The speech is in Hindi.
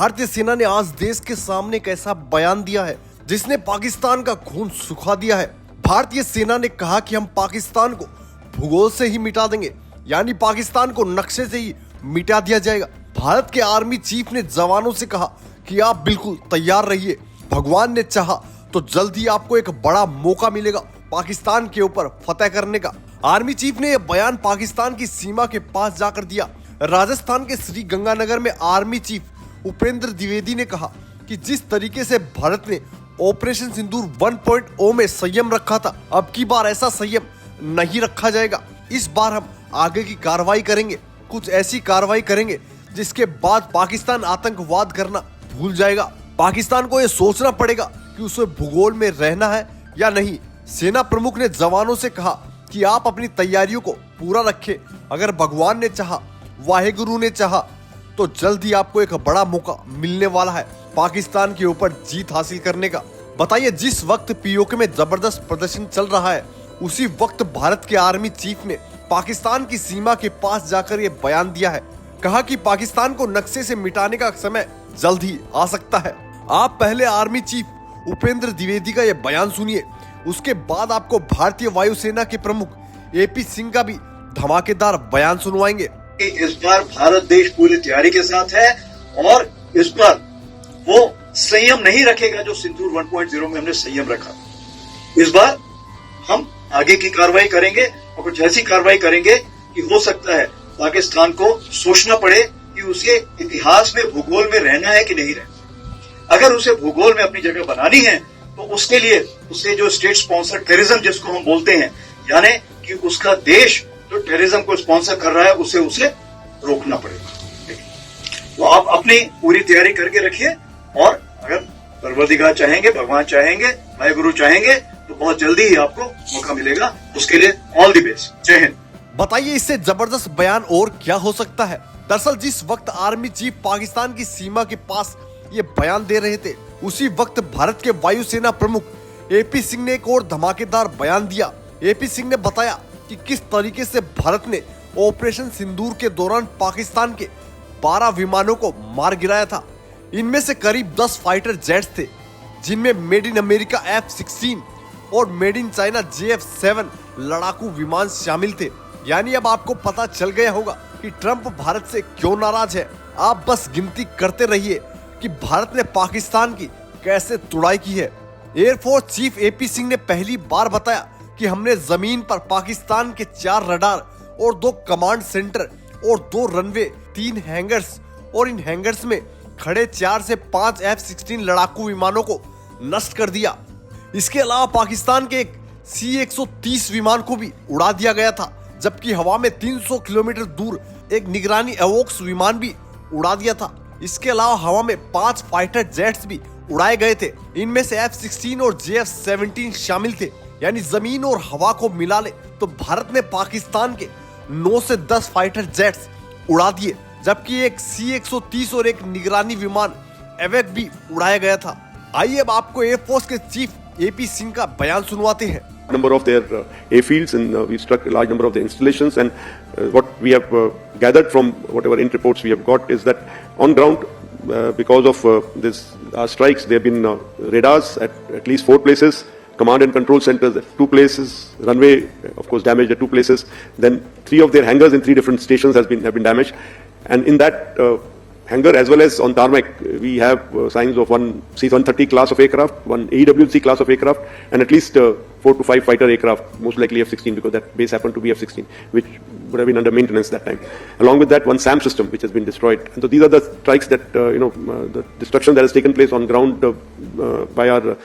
भारतीय सेना ने आज देश के सामने एक ऐसा बयान दिया है जिसने पाकिस्तान का खून सुखा दिया है। भारतीय सेना ने कहा कि हम पाकिस्तान को भूगोल से ही मिटा देंगे, यानी पाकिस्तान को नक्शे से ही मिटा दिया जाएगा। भारत के आर्मी चीफ ने जवानों से कहा कि आप बिल्कुल तैयार रहिए, भगवान ने चाहा तो जल्द ही आपको एक बड़ा मौका मिलेगा पाकिस्तान के ऊपर फतेह करने का। आर्मी चीफ ने यह बयान पाकिस्तान की सीमा के पास जाकर दिया। राजस्थान के श्री गंगानगर में आर्मी चीफ उपेंद्र द्विवेदी ने कहा कि जिस तरीके से भारत ने ऑपरेशन सिंदूर 1.0 में संयम रखा था, अब की बार ऐसा संयम नहीं रखा जाएगा। इस बार हम आगे की कार्रवाई करेंगे, कुछ ऐसी कार्रवाई करेंगे जिसके बाद पाकिस्तान आतंकवाद करना भूल जाएगा। पाकिस्तान को यह सोचना पड़ेगा कि उसे भूगोल में रहना है या नहीं। सेना प्रमुख ने जवानों से कहा कि आप अपनी तैयारियों को पूरा रखें। अगर भगवान ने चाहा, वाहेगुरु ने चाहा तो जल्द ही आपको एक बड़ा मौका मिलने वाला है पाकिस्तान के ऊपर जीत हासिल करने का। बताइए, जिस वक्त पीओके में जबरदस्त प्रदर्शन चल रहा है, उसी वक्त भारत के आर्मी चीफ ने पाकिस्तान की सीमा के पास जाकर ये बयान दिया है। कहा कि पाकिस्तान को नक्शे से मिटाने का समय जल्द ही आ सकता है। आप पहले आर्मी चीफ उपेंद्र द्विवेदी का यह बयान सुनिए, उसके बाद आपको भारतीय वायुसेना के प्रमुख एपी सिंह का भी धमाकेदार बयान सुनवाएंगे। इस बार भारत देश पूरी तैयारी के साथ है और इस बार वो संयम नहीं रखेगा जो सिंदूर 1.0 में हमने संयम रखा। इस बार हम आगे की कार्रवाई करेंगे और कुछ ऐसी कार्रवाई करेंगे कि हो सकता है पाकिस्तान को सोचना पड़े कि उसे इतिहास में भूगोल में रहना है कि नहीं रहना। अगर उसे भूगोल में अपनी जगह बनानी है तो उसके लिए उसे जो स्टेट स्पॉन्सर टेररिज्म जिसको हम बोलते हैं, यानी कि उसका देश जो टेररिज्म को स्पॉन्सर कर रहा है उसे रोकना पड़ेगा। तो आप अपनी पूरी तैयारी करके रखिए और अगर परवरदिगार चाहेंगे, भगवान चाहेंगे, वाहेगुरु चाहेंगे तो बहुत जल्दी ही आपको मौका मिलेगा। उसके लिए ऑल द बेस्ट। जय हिंद। बताइए, इससे जबरदस्त बयान और क्या हो सकता है। दरअसल जिस वक्त आर्मी चीफ पाकिस्तान की सीमा के पास ये बयान दे रहे थे, उसी वक्त भारत के वायुसेना प्रमुख एपी सिंह ने एक और धमाकेदार बयान दिया। एपी सिंह ने बताया कि किस तरीके से भारत ने ऑपरेशन सिंदूर के दौरान पाकिस्तान के 12 विमानों को मार गिराया था। इनमें से करीब 10 फाइटर जेट्स थे, जिनमें मेड इन अमेरिका F-16 और मेड इन चाइना JF-7 लड़ाकू विमान शामिल थे। यानी अब आपको पता चल गया होगा कि ट्रंप भारत से क्यों नाराज है। आप बस गिनती करते रहिए कि भारत ने पाकिस्तान की कैसे तुड़ाई की है। एयरफोर्स चीफ एपी सिंह ने पहली बार बताया कि हमने जमीन पर पाकिस्तान के 4 रडार और 2 कमांड सेंटर और 2 रनवे, 3 हैंगर्स और इन हैंगर्स में खड़े 4 से 5 F-16 लड़ाकू विमानों को नष्ट कर दिया। इसके अलावा पाकिस्तान के एक C-130 विमान को भी उड़ा दिया गया था, जबकि हवा में 300 किलोमीटर दूर एक निगरानी एवोक्स विमान भी उड़ा दिया था। इसके अलावा हवा में 5 फाइटर जेट्स भी उड़ाए गए थे। इनमें से F-16 और JF-17 शामिल थे। यानी जमीन और हवा को मिला ले तो भारत ने पाकिस्तान के 9 से 10 फाइटर जेट्स उड़ा दिए, जबकि एक C-130 और एक निगरानी विमान एवेक भी उड़ाया गया था। आइए अब आपको एयरफोर्स के चीफ एपी सिंह का बयान सुनवाते हैं। Number of their airfields, and we struck a large number of the installations, and what we have gathered from whatever in reports we have got is that on ground, because of this strikes, there have been radars at least 4 places, command and control centers at 2 places, runway of course damaged at 2 places, then 3 of their hangars in 3 different stations have been damaged, and in that hangar as well as on tarmac we have signs of one C-130 class of aircraft, one AWC class of aircraft, and at least 4 to 5 fighter aircraft, most likely F-16 because that base happened to be F-16, which would have been under maintenance that time. Along with that, one SAM system which has been destroyed. And so these are the strikes that the destruction that has taken place on ground by our